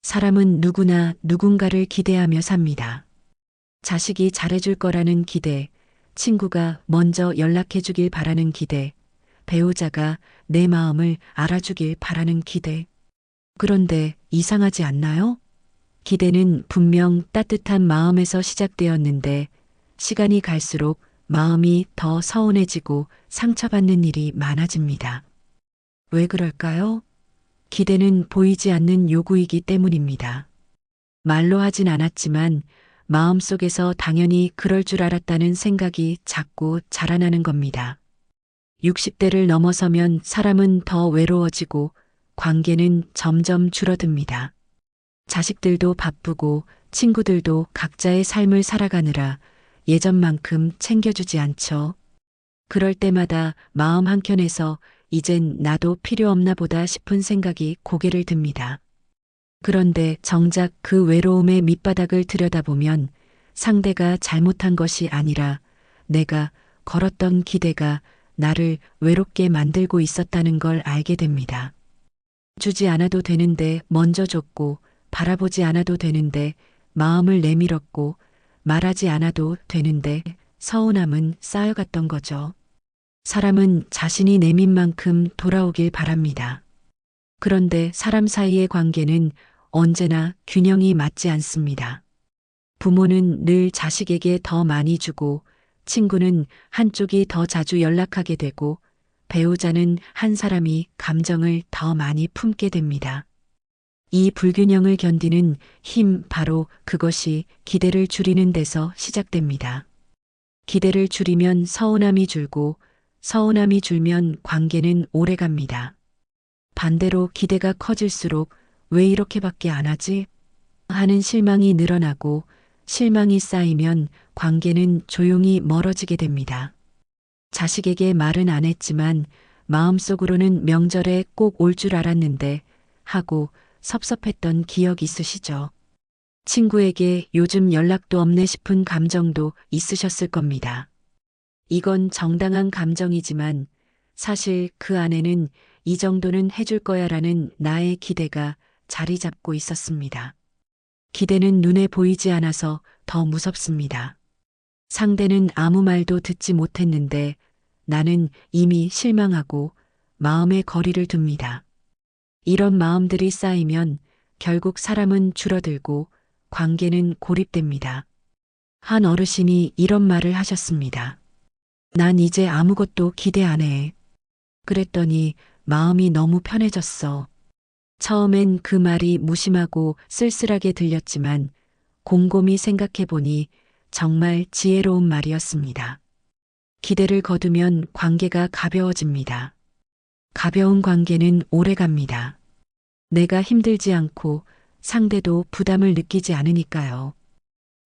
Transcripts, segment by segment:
사람은 누구나 누군가를 기대하며 삽니다. 자식이 잘해줄 거라는 기대, 친구가 먼저 연락해주길 바라는 기대, 배우자가 내 마음을 알아주길 바라는 기대. 그런데 이상하지 않나요? 기대는 분명 따뜻한 마음에서 시작되었는데 시간이 갈수록 마음이 더 서운해지고 상처받는 일이 많아집니다. 왜 그럴까요? 기대는 보이지 않는 요구이기 때문입니다. 말로 하진 않았지만 마음속에서 당연히 그럴 줄 알았다는 생각이 자꾸 자라나는 겁니다. 60대를 넘어서면 사람은 더 외로워지고 관계는 점점 줄어듭니다. 자식들도 바쁘고 친구들도 각자의 삶을 살아가느라 예전만큼 챙겨주지 않죠. 그럴 때마다 마음 한켠에서 이젠 나도 필요 없나 보다 싶은 생각이 고개를 듭니다. 그런데 정작 그 외로움의 밑바닥을 들여다보면 상대가 잘못한 것이 아니라 내가 걸었던 기대가 나를 외롭게 만들고 있었다는 걸 알게 됩니다. 주지 않아도 되는데 먼저 줬고 바라보지 않아도 되는데 마음을 내밀었고 말하지 않아도 되는데 서운함은 쌓여갔던 거죠. 사람은 자신이 내민 만큼 돌아오길 바랍니다. 그런데 사람 사이의 관계는 언제나 균형이 맞지 않습니다. 부모는 늘 자식에게 더 많이 주고 친구는 한쪽이 더 자주 연락하게 되고 배우자는 한 사람이 감정을 더 많이 품게 됩니다. 이 불균형을 견디는 힘, 바로 그것이 기대를 줄이는 데서 시작됩니다. 기대를 줄이면 서운함이 줄고 서운함이 줄면 관계는 오래갑니다. 반대로 기대가 커질수록 왜 이렇게밖에 안 하지? 하는 실망이 늘어나고 실망이 쌓이면 관계는 조용히 멀어지게 됩니다. 자식에게 말은 안 했지만 마음속으로는 명절에 꼭 올 줄 알았는데 하고 섭섭했던 기억 있으시죠? 친구에게 요즘 연락도 없네 싶은 감정도 있으셨을 겁니다. 이건 정당한 감정이지만 사실 그 안에는 이 정도는 해줄 거야라는 나의 기대가 자리 잡고 있었습니다. 기대는 눈에 보이지 않아서 더 무섭습니다. 상대는 아무 말도 듣지 못했는데 나는 이미 실망하고 마음의 거리를 둡니다. 이런 마음들이 쌓이면 결국 사람은 줄어들고 관계는 고립됩니다. 한 어르신이 이런 말을 하셨습니다. 난 이제 아무것도 기대 안 해. 그랬더니 마음이 너무 편해졌어. 처음엔 그 말이 무심하고 쓸쓸하게 들렸지만 곰곰이 생각해보니 정말 지혜로운 말이었습니다. 기대를 거두면 관계가 가벼워집니다. 가벼운 관계는 오래갑니다. 내가 힘들지 않고 상대도 부담을 느끼지 않으니까요.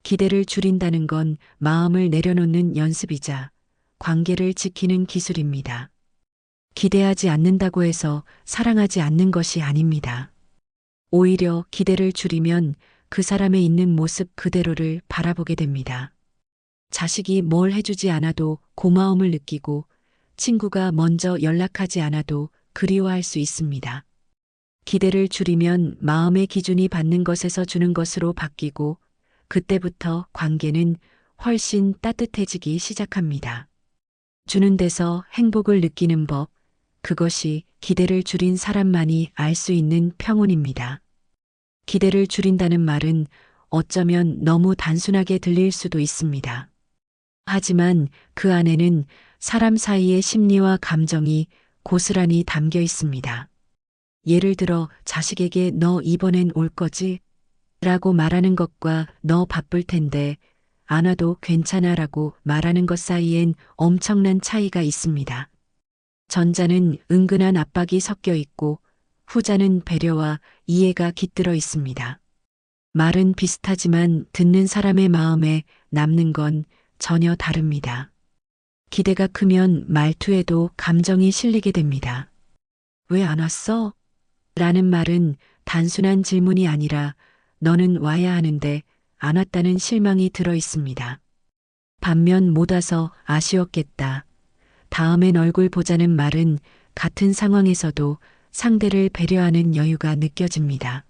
기대를 줄인다는 건 마음을 내려놓는 연습이자 관계를 지키는 기술입니다. 기대하지 않는다고 해서 사랑하지 않는 것이 아닙니다. 오히려 기대를 줄이면 그 사람의 있는 모습 그대로를 바라보게 됩니다. 자식이 뭘 해주지 않아도 고마움을 느끼고 친구가 먼저 연락하지 않아도 그리워할 수 있습니다. 기대를 줄이면 마음의 기준이 받는 것에서 주는 것으로 바뀌고 그때부터 관계는 훨씬 따뜻해지기 시작합니다. 주는 데서 행복을 느끼는 법, 그것이 기대를 줄인 사람만이 알 수 있는 평온입니다. 기대를 줄인다는 말은 어쩌면 너무 단순하게 들릴 수도 있습니다. 하지만 그 안에는 사람 사이의 심리와 감정이 고스란히 담겨 있습니다. 예를 들어 자식에게 너 이번엔 올 거지? 라고 말하는 것과 너 바쁠 텐데 안 와도 괜찮아 라고 말하는 것 사이엔 엄청난 차이가 있습니다. 전자는 은근한 압박이 섞여 있고 후자는 배려와 이해가 깃들어 있습니다. 말은 비슷하지만 듣는 사람의 마음에 남는 건 전혀 다릅니다. 기대가 크면 말투에도 감정이 실리게 됩니다. 왜 안 왔어? 라는 말은 단순한 질문이 아니라 너는 와야 하는데 안 왔다는 실망이 들어 있습니다. 반면 못 와서 아쉬웠겠다. 다음엔 얼굴 보자는 말은 같은 상황에서도 상대를 배려하는 여유가 느껴집니다.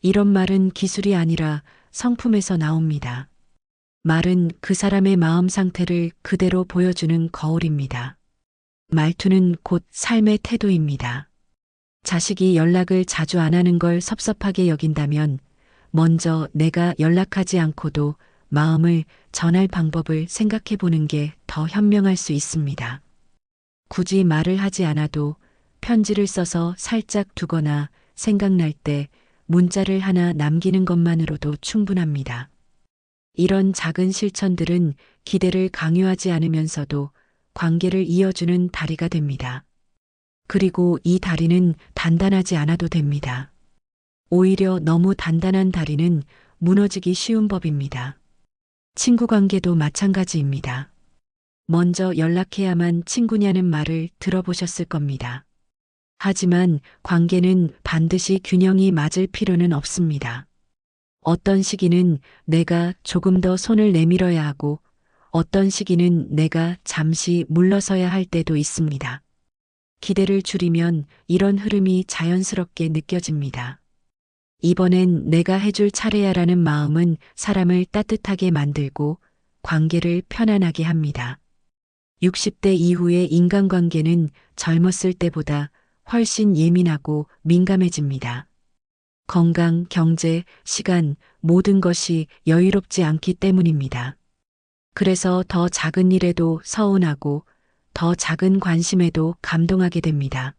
이런 말은 기술이 아니라 성품에서 나옵니다. 말은 그 사람의 마음 상태를 그대로 보여주는 거울입니다. 말투는 곧 삶의 태도입니다. 자식이 연락을 자주 안 하는 걸 섭섭하게 여긴다면 먼저 내가 연락하지 않고도 마음을 전할 방법을 생각해 보는 게 더 현명할 수 있습니다. 굳이 말을 하지 않아도 편지를 써서 살짝 두거나 생각날 때 문자를 하나 남기는 것만으로도 충분합니다. 이런 작은 실천들은 기대를 강요하지 않으면서도 관계를 이어주는 다리가 됩니다. 그리고 이 다리는 단단하지 않아도 됩니다. 오히려 너무 단단한 다리는 무너지기 쉬운 법입니다. 친구 관계도 마찬가지입니다. 먼저 연락해야만 친구냐는 말을 들어보셨을 겁니다. 하지만 관계는 반드시 균형이 맞을 필요는 없습니다. 어떤 시기는 내가 조금 더 손을 내밀어야 하고 어떤 시기는 내가 잠시 물러서야 할 때도 있습니다. 기대를 줄이면 이런 흐름이 자연스럽게 느껴집니다. 이번엔 내가 해줄 차례야라는 마음은 사람을 따뜻하게 만들고 관계를 편안하게 합니다. 60대 이후의 인간관계는 젊었을 때보다 훨씬 예민하고 민감해집니다. 건강, 경제, 시간, 모든 것이 여유롭지 않기 때문입니다. 그래서 더 작은 일에도 서운하고 더 작은 관심에도 감동하게 됩니다.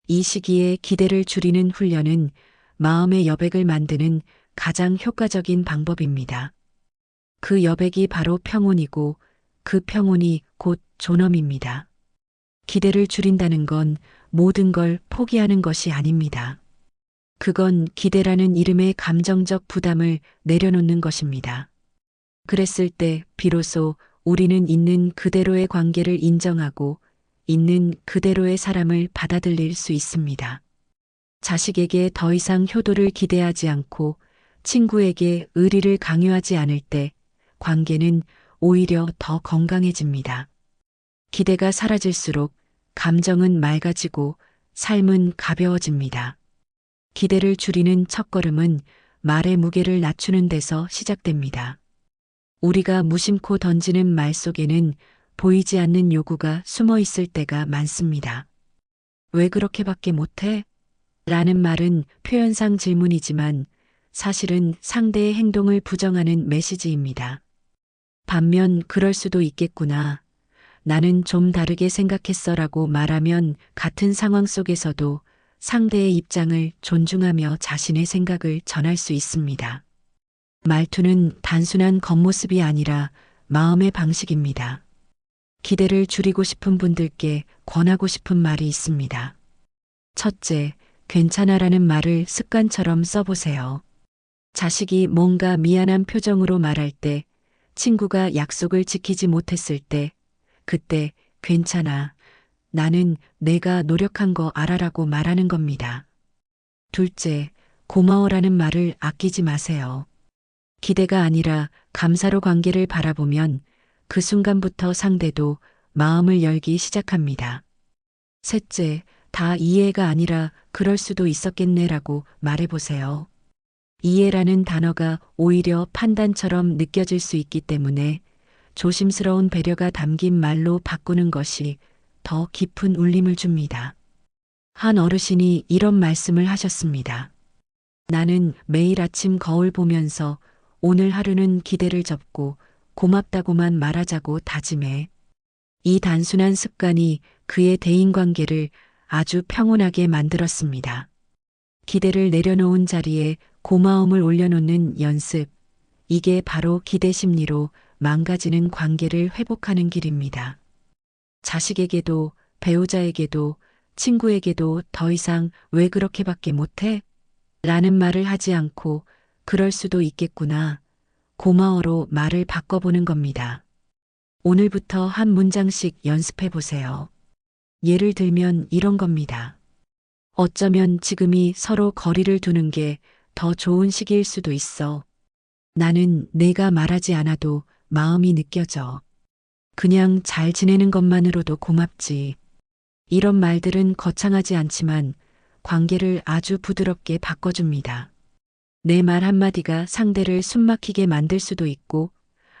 이 시기에 기대를 줄이는 훈련은 마음의 여백을 만드는 가장 효과적인 방법입니다. 그 여백이 바로 평온이고 그 평온이 곧 존엄입니다. 기대를 줄인다는 건 모든 걸 포기하는 것이 아닙니다. 그건 기대라는 이름의 감정적 부담을 내려놓는 것입니다. 그랬을 때 비로소 우리는 있는 그대로의 관계를 인정하고 있는 그대로의 사람을 받아들일 수 있습니다. 자식에게 더 이상 효도를 기대하지 않고 친구에게 의리를 강요하지 않을 때 관계는 오히려 더 건강해집니다. 기대가 사라질수록 감정은 맑아지고 삶은 가벼워집니다. 기대를 줄이는 첫걸음은 말의 무게를 낮추는 데서 시작됩니다. 우리가 무심코 던지는 말 속에는 보이지 않는 요구가 숨어 있을 때가 많습니다. 왜 그렇게밖에 못해? 라는 말은 표현상 질문이지만 사실은 상대의 행동을 부정하는 메시지입니다. 반면 그럴 수도 있겠구나. 나는 좀 다르게 생각했어 라고 말하면 같은 상황 속에서도 상대의 입장을 존중하며 자신의 생각을 전할 수 있습니다. 말투는 단순한 겉모습이 아니라 마음의 방식입니다. 기대를 줄이고 싶은 분들께 권하고 싶은 말이 있습니다. 첫째, 괜찮아라는 말을 습관처럼 써보세요. 자식이 뭔가 미안한 표정으로 말할 때, 친구가 약속을 지키지 못했을 때, 그때 괜찮아. 나는 내가 노력한 거 알아라고 말하는 겁니다. 둘째, 고마워라는 말을 아끼지 마세요. 기대가 아니라 감사로 관계를 바라보면 그 순간부터 상대도 마음을 열기 시작합니다. 셋째, 다 이해가 아니라 그럴 수도 있었겠네라고 말해보세요. 이해라는 단어가 오히려 판단처럼 느껴질 수 있기 때문에 조심스러운 배려가 담긴 말로 바꾸는 것이 더 깊은 울림을 줍니다. 한 어르신이 이런 말씀을 하셨습니다. 나는 매일 아침 거울 보면서 오늘 하루는 기대를 접고 고맙다고만 말하자고 다짐해. 이 단순한 습관이 그의 대인관계를 아주 평온하게 만들었습니다. 기대를 내려놓은 자리에 고마움을 올려놓는 연습. 이게 바로 기대 심리로 망가지는 관계를 회복하는 길입니다. 자식에게도 배우자에게도 친구에게도 더 이상 왜 그렇게밖에 못해? 라는 말을 하지 않고 그럴 수도 있겠구나. 고마워로 말을 바꿔보는 겁니다. 오늘부터 한 문장씩 연습해 보세요. 예를 들면 이런 겁니다. 어쩌면 지금이 서로 거리를 두는 게 더 좋은 시기일 수도 있어. 나는 내가 말하지 않아도 마음이 느껴져. 그냥 잘 지내는 것만으로도 고맙지. 이런 말들은 거창하지 않지만 관계를 아주 부드럽게 바꿔줍니다. 내 말 한마디가 상대를 숨막히게 만들 수도 있고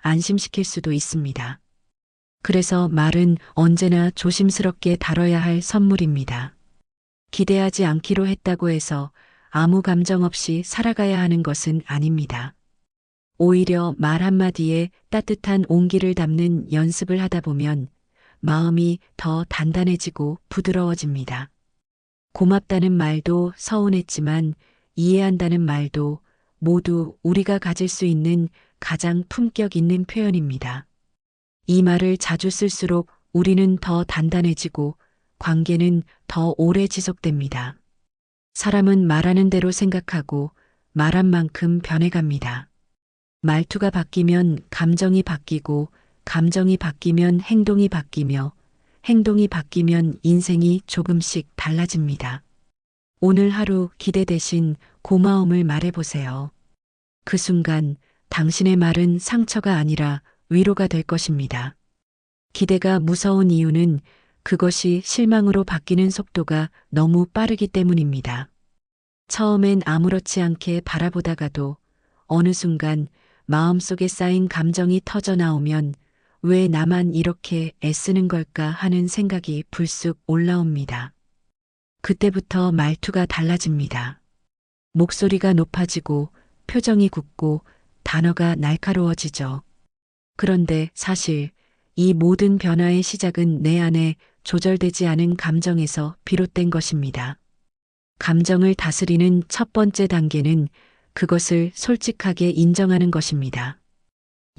안심시킬 수도 있습니다. 그래서 말은 언제나 조심스럽게 다뤄야 할 선물입니다. 기대하지 않기로 했다고 해서 아무 감정 없이 살아가야 하는 것은 아닙니다. 오히려 말 한마디에 따뜻한 온기를 담는 연습을 하다 보면 마음이 더 단단해지고 부드러워집니다. 고맙다는 말도 서운했지만 이해한다는 말도 모두 우리가 가질 수 있는 가장 품격 있는 표현입니다. 이 말을 자주 쓸수록 우리는 더 단단해지고 관계는 더 오래 지속됩니다. 사람은 말하는 대로 생각하고 말한 만큼 변해갑니다. 말투가 바뀌면 감정이 바뀌고 감정이 바뀌면 행동이 바뀌며 행동이 바뀌면 인생이 조금씩 달라집니다. 오늘 하루 기대 대신 고마움을 말해보세요. 그 순간 당신의 말은 상처가 아니라 위로가 될 것입니다. 기대가 무서운 이유는 그것이 실망으로 바뀌는 속도가 너무 빠르기 때문입니다. 처음엔 아무렇지 않게 바라보다가도 어느 순간 마음속에 쌓인 감정이 터져 나오면 왜 나만 이렇게 애쓰는 걸까 하는 생각이 불쑥 올라옵니다. 그때부터 말투가 달라집니다. 목소리가 높아지고 표정이 굳고 단어가 날카로워지죠. 그런데 사실 이 모든 변화의 시작은 내 안에 조절되지 않은 감정에서 비롯된 것입니다. 감정을 다스리는 첫 번째 단계는 그것을 솔직하게 인정하는 것입니다.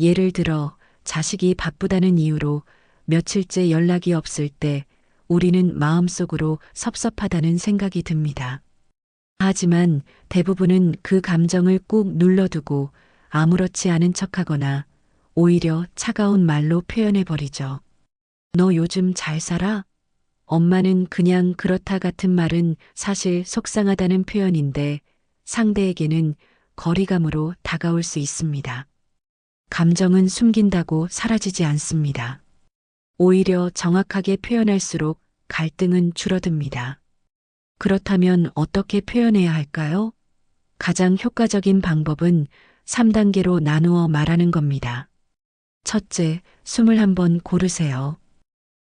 예를 들어 자식이 바쁘다는 이유로 며칠째 연락이 없을 때 우리는 마음속으로 섭섭하다는 생각이 듭니다. 하지만 대부분은 그 감정을 꾹 눌러두고 아무렇지 않은 척하거나 오히려 차가운 말로 표현해버리죠. 너 요즘 잘 살아? 엄마는 그냥 그렇다 같은 말은 사실 속상하다는 표현인데 상대에게는 거리감으로 다가올 수 있습니다. 감정은 숨긴다고 사라지지 않습니다. 오히려 정확하게 표현할수록 갈등은 줄어듭니다. 그렇다면 어떻게 표현해야 할까요? 가장 효과적인 방법은 3단계로 나누어 말하는 겁니다. 첫째, 숨을 한번 고르세요.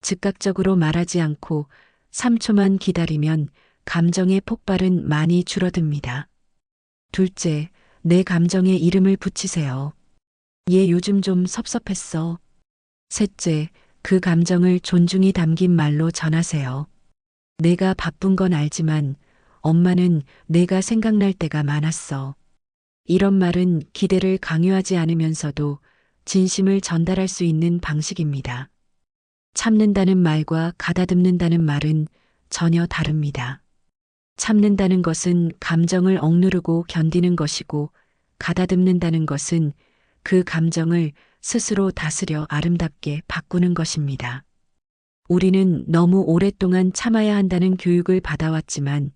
즉각적으로 말하지 않고 3초만 기다리면 감정의 폭발은 많이 줄어듭니다. 둘째, 내 감정에 이름을 붙이세요. 얘 요즘 좀 섭섭했어. 셋째, 그 감정을 존중이 담긴 말로 전하세요. 내가 바쁜 건 알지만 엄마는 내가 생각날 때가 많았어. 이런 말은 기대를 강요하지 않으면서도 진심을 전달할 수 있는 방식입니다. 참는다는 말과 가다듬는다는 말은 전혀 다릅니다. 참는다는 것은 감정을 억누르고 견디는 것이고 가다듬는다는 것은 그 감정을 스스로 다스려 아름답게 바꾸는 것입니다. 우리는 너무 오랫동안 참아야 한다는 교육을 받아왔지만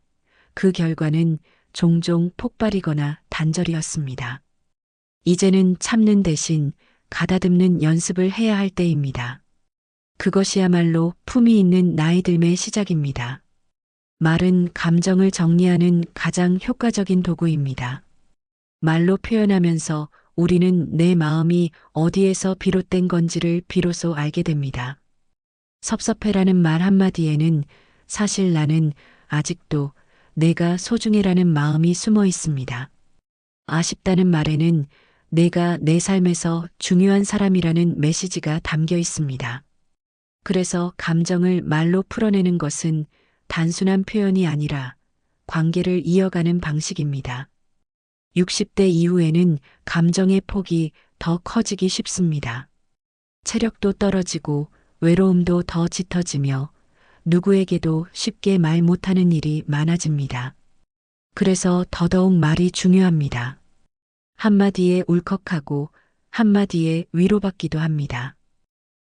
그 결과는 종종 폭발이거나 단절이었습니다. 이제는 참는 대신 가다듬는 연습을 해야 할 때입니다. 그것이야말로 품위 있는 나이 들매의 시작입니다. 말은 감정을 정리하는 가장 효과적인 도구입니다. 말로 표현하면서 우리는 내 마음이 어디에서 비롯된 건지를 비로소 알게 됩니다. 섭섭해라는 말 한마디에는 사실 나는 아직도 내가 소중해라는 마음이 숨어 있습니다. 아쉽다는 말에는 내가 내 삶에서 중요한 사람이라는 메시지가 담겨 있습니다. 그래서 감정을 말로 풀어내는 것은 단순한 표현이 아니라 관계를 이어가는 방식입니다. 60대 이후에는 감정의 폭이 더 커지기 쉽습니다. 체력도 떨어지고 외로움도 더 짙어지며 누구에게도 쉽게 말 못하는 일이 많아집니다. 그래서 더더욱 말이 중요합니다. 한마디에 울컥하고 한마디에 위로받기도 합니다.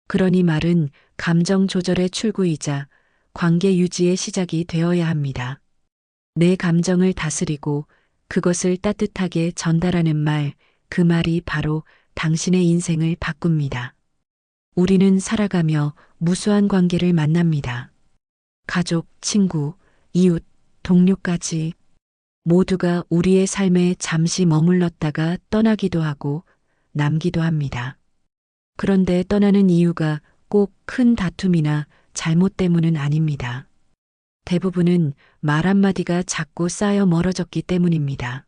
그러니 말은 감정 조절의 출구이자 관계 유지의 시작이 되어야 합니다. 내 감정을 다스리고 그것을 따뜻하게 전달하는 말, 그 말이 바로 당신의 인생을 바꿉니다. 우리는 살아가며 무수한 관계를 만납니다. 가족, 친구, 이웃, 동료까지. 모두가 우리의 삶에 잠시 머물렀다가 떠나기도 하고 남기도 합니다. 그런데 떠나는 이유가 꼭 큰 다툼이나 잘못 때문은 아닙니다. 대부분은 말 한마디가 자꾸 쌓여 멀어졌기 때문입니다.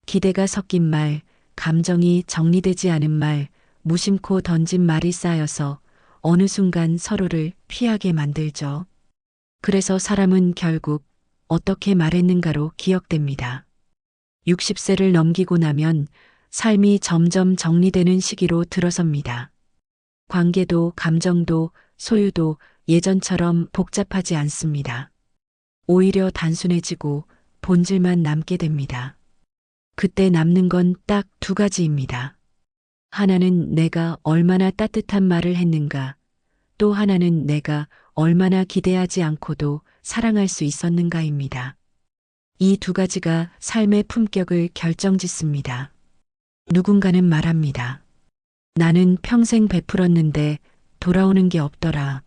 기대가 섞인 말, 감정이 정리되지 않은 말, 무심코 던진 말이 쌓여서 어느 순간 서로를 피하게 만들죠. 그래서 사람은 결국 어떻게 말했는가로 기억됩니다. 60세를 넘기고 나면 삶이 점점 정리되는 시기로 들어섭니다. 관계도 감정도 소유도 예전처럼 복잡하지 않습니다. 오히려 단순해지고 본질만 남게 됩니다. 그때 남는 건 딱 두 가지입니다. 하나는 내가 얼마나 따뜻한 말을 했는가, 또 하나는 내가 얼마나 기대하지 않고도 사랑할 수 있었는가입니다. 이 두 가지가 삶의 품격을 결정짓습니다. 누군가는 말합니다. 나는 평생 베풀었는데 돌아오는 게 없더라.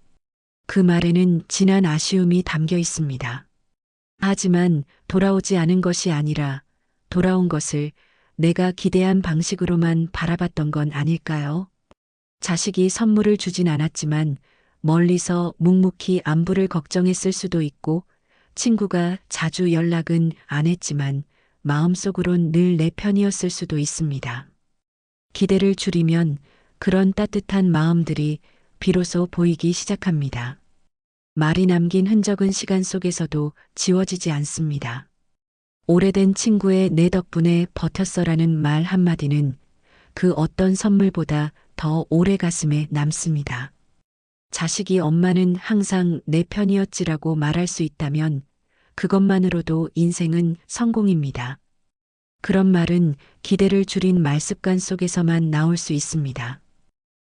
그 말에는 진한 아쉬움이 담겨 있습니다. 하지만 돌아오지 않은 것이 아니라 돌아온 것을 내가 기대한 방식으로만 바라봤던 건 아닐까요? 자식이 선물을 주진 않았지만 멀리서 묵묵히 안부를 걱정했을 수도 있고, 친구가 자주 연락은 안 했지만 마음속으론 늘 내 편이었을 수도 있습니다. 기대를 줄이면 그런 따뜻한 마음들이 비로소 보이기 시작합니다. 말이 남긴 흔적은 시간 속에서도 지워지지 않습니다. 오래된 친구의 내 덕분에 버텼어라는 말 한마디는 그 어떤 선물보다 더 오래 가슴에 남습니다. 자식이 엄마는 항상 내 편이었지라고 말할 수 있다면 그것만으로도 인생은 성공입니다. 그런 말은 기대를 줄인 말습관 속에서만 나올 수 있습니다.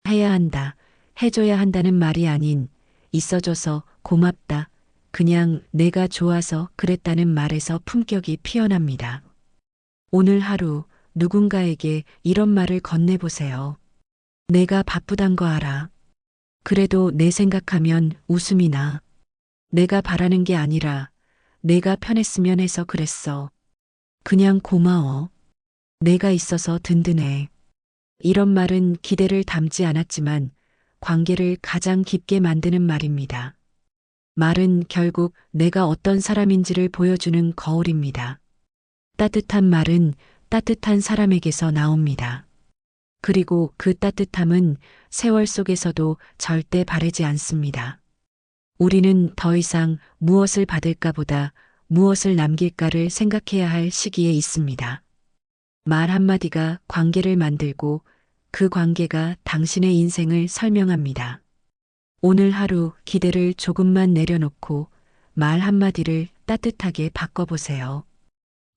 해야 한다, 해줘야 한다는 말이 아닌 있어줘서 고맙다, 그냥 내가 좋아서 그랬다는 말에서 품격이 피어납니다. 오늘 하루 누군가에게 이런 말을 건네보세요. 내가 바쁘단 거 알아. 그래도 내 생각하면 웃음이 나. 내가 바라는 게 아니라 내가 편했으면 해서 그랬어. 그냥 고마워. 내가 있어서 든든해. 이런 말은 기대를 담지 않았지만 관계를 가장 깊게 만드는 말입니다. 말은 결국 내가 어떤 사람인지를 보여주는 거울입니다. 따뜻한 말은 따뜻한 사람에게서 나옵니다. 그리고 그 따뜻함은 세월 속에서도 절대 바래지 않습니다. 우리는 더 이상 무엇을 받을까 보다 무엇을 남길까를 생각해야 할 시기에 있습니다. 말 한마디가 관계를 만들고 그 관계가 당신의 인생을 설명합니다. 오늘 하루 기대를 조금만 내려놓고 말 한마디를 따뜻하게 바꿔보세요.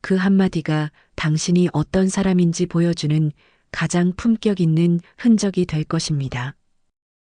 그 한마디가 당신이 어떤 사람인지 보여주는 가장 품격 있는 흔적이 될 것입니다.